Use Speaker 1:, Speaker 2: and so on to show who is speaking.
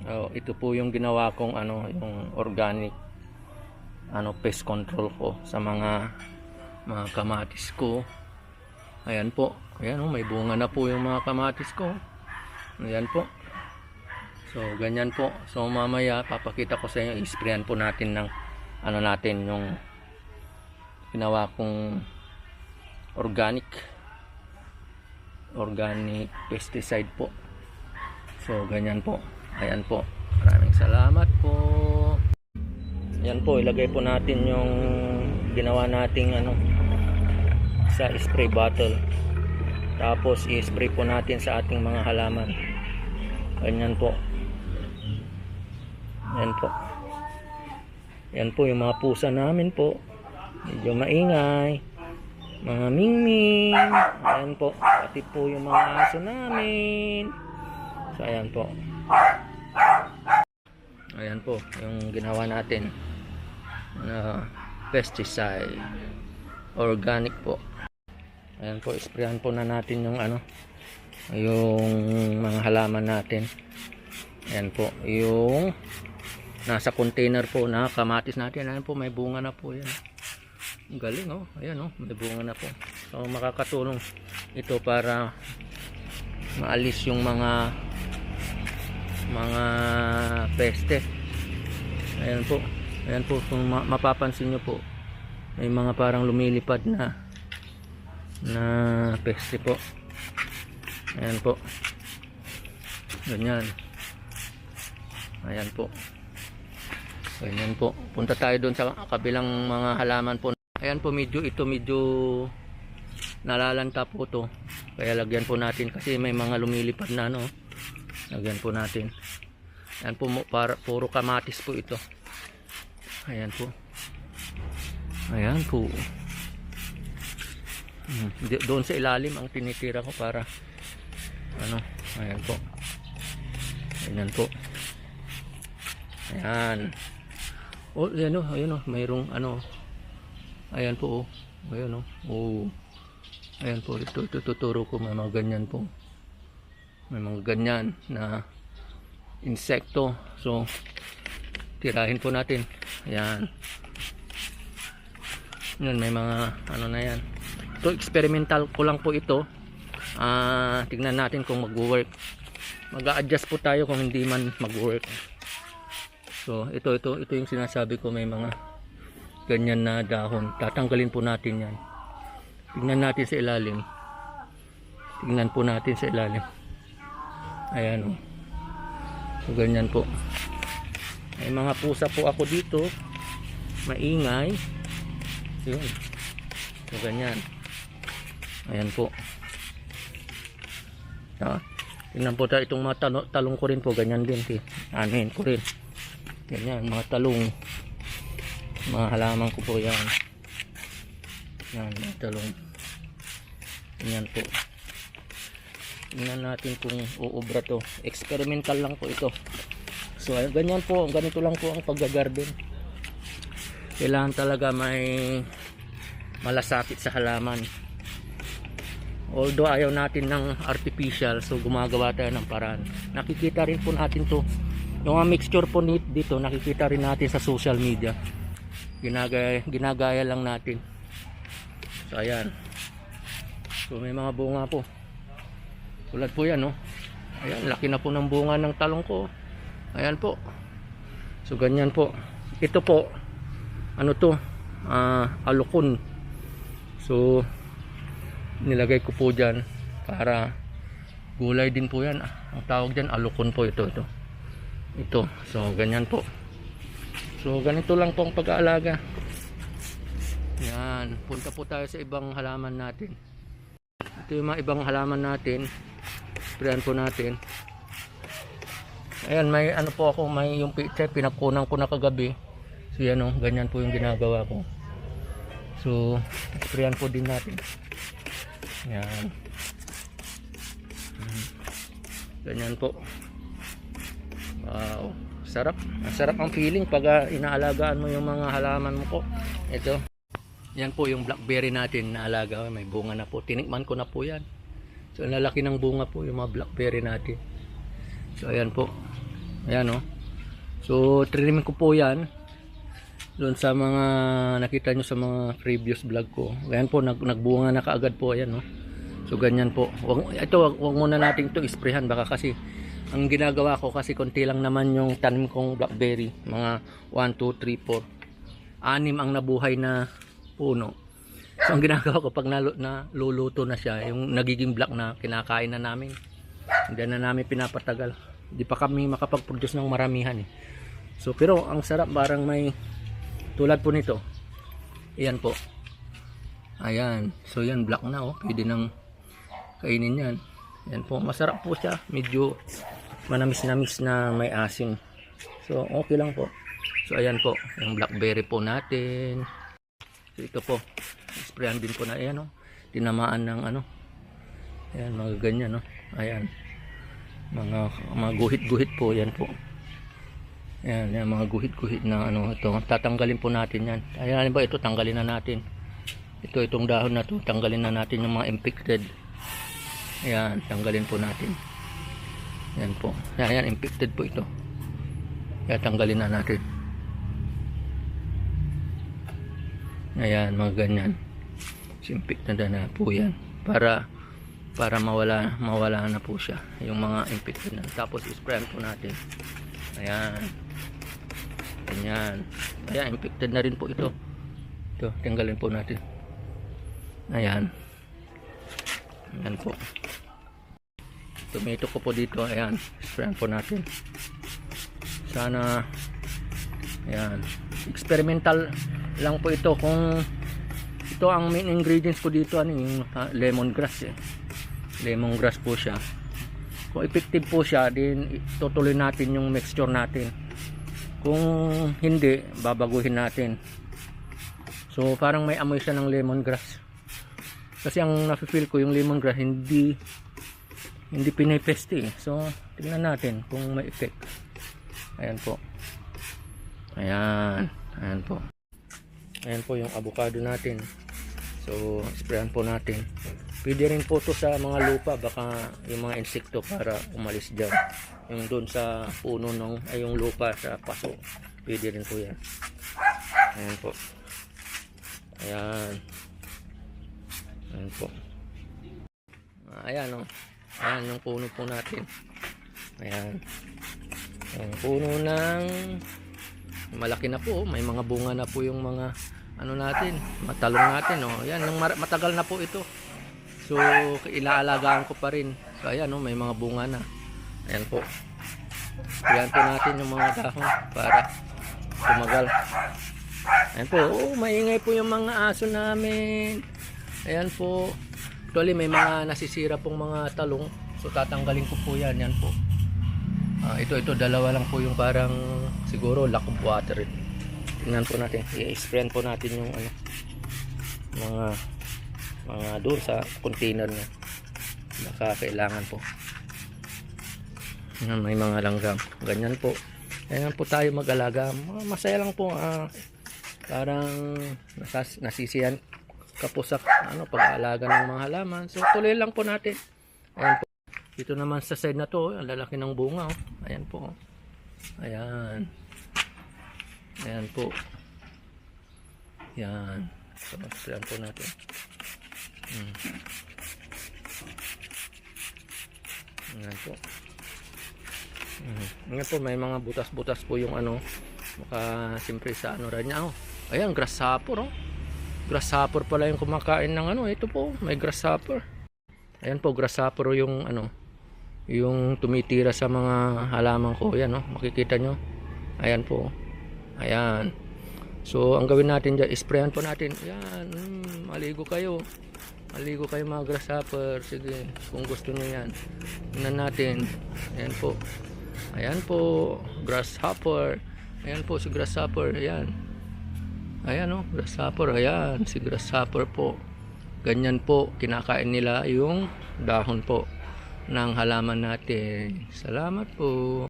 Speaker 1: So, ito po yung ginawa kong yung organic pest control ko sa mga kamatis ko. Ayan po. Ayan may bunga na po yung mga kamatis ko. Ayan po. So, ganyan po. So, mamaya papakita ko sa inyo, i-sprayan po natin ng natin yung ginawa kong organic pesticide po. So, ganyan po. Ayan po. Maraming salamat po. Ayan po, ilagay po natin yung ginawa nating sa spray bottle. Tapos i-spray po natin sa ating mga halaman. Ganyan po. Ayan po. Ayan po yung mga pusa namin po. Medyo maingay. Mga mingming. Ayan po. Pati po yung mga aso namin. So, ayan po. Ayan po yung ginawa natin pesticide organic po. Ayan po, isprayan po na natin yung yung mga halaman natin. Ayan po yung nasa container po na kamatis natin. Ayan po, may bunga na po yan. Galing ayan may bunga na po. So makakatulong ito para maalis yung mga peste. Ayan po kung mapapansin nyo po, may mga parang lumilipad na peste po. Ayan po, ganyan. Ayan po, ganyan po. Punta tayo doon sa kabilang mga halaman po. Ayan po, medyo nalalanta po to, kaya lagyan po natin kasi may mga lumilipad na lagyan po natin. Ayan po, puro kamatis po ito. Ayan po. Ayan po. Doon sa ilalim ang tinitira ko para ayan po. Ayan po. Ayan. Oh, ayan mayroong ayan po ayan oh. Ayan po, ito tuturo ko, may mga ganyan po. May mga ganyan na insekto. So tirahin po natin. Ayan. Yun, may mga na yan. So experimental ko lang po ito. Tignan natin kung mag-work. Mag-a-adjust po tayo kung hindi man mag-work. So ito yung sinasabi ko, may mga ganyan na dahon. Tatanggalin po natin yan. Tignan natin sa ilalim. Tignan po natin sa ilalim. Ayan So ganyan po. May mga pusa po ako dito. Maingay. Yun. So ganyan. Ayan po. Tingnan po tayo itong mga talong ko rin po. Ganyan din. Anin ko rin. Ganyan. Mga talong. Mga halaman ko po yan. Yan. Mga talong. Ganyan po. Tingnan natin kung uubra to. Experimental lang po ito. So ganyan po. Ganito lang po ang pag-garden. Kailangan talaga may malasakit sa halaman. Although ayaw natin ng artificial, so gumagawa tayo ng paraan. Nakikita rin po natin to. Yung mixture po dito, nakikita rin natin sa social media. Ginagaya lang natin. So ayan. So may mga bunga po. Tulad po yan Ayan, laki na po ng bunga ng talong ko. Ayan po. So ganyan po. Ito po, alukon. So nilagay ko po dyan para gulay din po yan. Ang tawag dyan, alukon po ito. So ganyan po. So ganito lang po ang pag-aalaga. Yan, punta po tayo sa ibang halaman natin. Ito yung mga ibang halaman natin. Sprayan po natin. Ayan, may po ako, may yung picture pinagkunan ko na kagabi. So yan ganyan po yung ginagawa ko. So sprayan po din natin. Yan. Ganyan po. Wow, sarap. Sarap ang feeling pag inaalagaan mo yung mga halaman mo po. Ito. Yan po yung blackberry natin na alaga. May bunga na po. Tinikman ko na po yan. So lalaki ng bunga po yung mga blackberry natin. So ayan po. Ayan oh. So trinimin ko po yan doon sa mga nakita nyo sa mga previous vlog ko. Ayan po, nagbunga na kaagad po. Ayan oh. So ganyan po. Wag muna natin ito isprehan, baka kasi ang ginagawa ko kasi konti lang naman yung tanim kong blackberry, mga 1, 2, 3, 4, 6 ang nabuhay na puno. So ang ginagawa ko pag naluluto na siya, yung nagiging black na kinakain na namin, hindi na namin pinapatagal, di pa kami makapag-produce ng maramihan eh. So pero ang sarap, parang may tulad po nito. Ayan po. Ayan, so yan black na oh, pwede nang kainin yan. Yan po, masarap po siya, medyo manamis-namis na may asim. So okay lang po. So ayan po, yung blackberry po natin. So ito po, sprayan din po na, ayan oh, tinamaan ng ano. Ayan, mga ganyan oh. Ayan. Mga guhit-guhit po yan po. Ayan, yan, mga guhit-guhit na ano ito. Tatanggalin po natin yan. Ayan ba ito, tanggalin na natin. Itong dahon na to, tanggalin na natin yung mga infected. Ayan, tanggalin po natin. Ayan po. Ayan, infected po ito. Kaya tanggalin na natin. Ayan, mga ganyan. Infected na po yan. Para mawala na po siya. Yung mga infected na. Tapos isprayan po natin. Ayan. Ayan. Ayan, infected na rin po ito. Ito, tanggalin po natin. Ayan. Ayan po. Tomato ko po dito. Ayan. Sprayan po natin. Sana. Ayan. Experimental lang po ito. Kung ito ang main ingredients ko dito, ano yung lemongrass eh. Lemongrass po siya. Kung effective po siya, din tutuloy natin yung mixture natin. Kung hindi, babaguhin natin. So parang may amoy siya ng lemongrass. Kasi ang nafe-feel ko yung lemongrass hindi pinipeste eh. So tingnan natin kung may effect. Ayan po. Ayan. Ayan po. Ayan po yung avocado natin. So sprayan po natin. Pwede rin po to sa mga lupa, baka yung mga insekto para umalis dyan. Yung doon sa puno ay yung lupa sa paso, pwede rin po yan. Ayan po. Ayan. Ayan po. Ayan o. Ayan yung puno po natin. Ayan. Ayan, puno ng malaki na po. May mga bunga na po yung mga ano natin, matalong natin o. Ayan, matagal na po ito. So ilaalagaan ko pa rin. So ayan o, may mga bunga na. Ayan po. Ayan po natin yung mga dahon para tumagal. Ayan po. Oh, maingay po yung mga aso namin. Ayan po. Actually may mga nasisira pong mga talong. So tatanggalin ko po yan. Yan po. Ito dalawa lang po yung parang siguro lack of water. Tingnan po natin. I-sprayan po natin yung ano, mga doon sa container niya. Baka kailangan po. May mga langgam. Ganyan po. Ganyan po tayo mag-alaga. Masaya lang po. Parang nasisiyan ka po sa pag-aalaga ng mga halaman. So tuloy lang po natin. Ayan po. Dito naman sa side na to, ang lalaki ng bunga. Oh. Ayan po. Ayan. Ayan po. Ayan. So, ayan po natin. Ayan po. Ayan po, may mga butas-butas po yung ano. Maka siyempre sa ano rin niya. Oh. Ayan, grasshopper. Oh. Grasshopper pala yung kumakain ng ano. Ito po, may grasshopper. Ayan po, grasshopper yung ano, yung tumitira sa mga halaman ko. Ayan, oh, makikita nyo. Ayan po. Ayan. So ang gawin natin dyan, sprayan po natin. Ayan, maligo kayo. Maligo kayo mga grasshopper. Sige, kung gusto nyo yan. Tingnan natin. Ayan po. Ayan po, grasshopper. Ayan po si grasshopper. Ayan. Ayan o, grasshopper. Ayan, si grasshopper po. Ganyan po, kinakain nila yung dahon po ng halaman natin. Salamat po.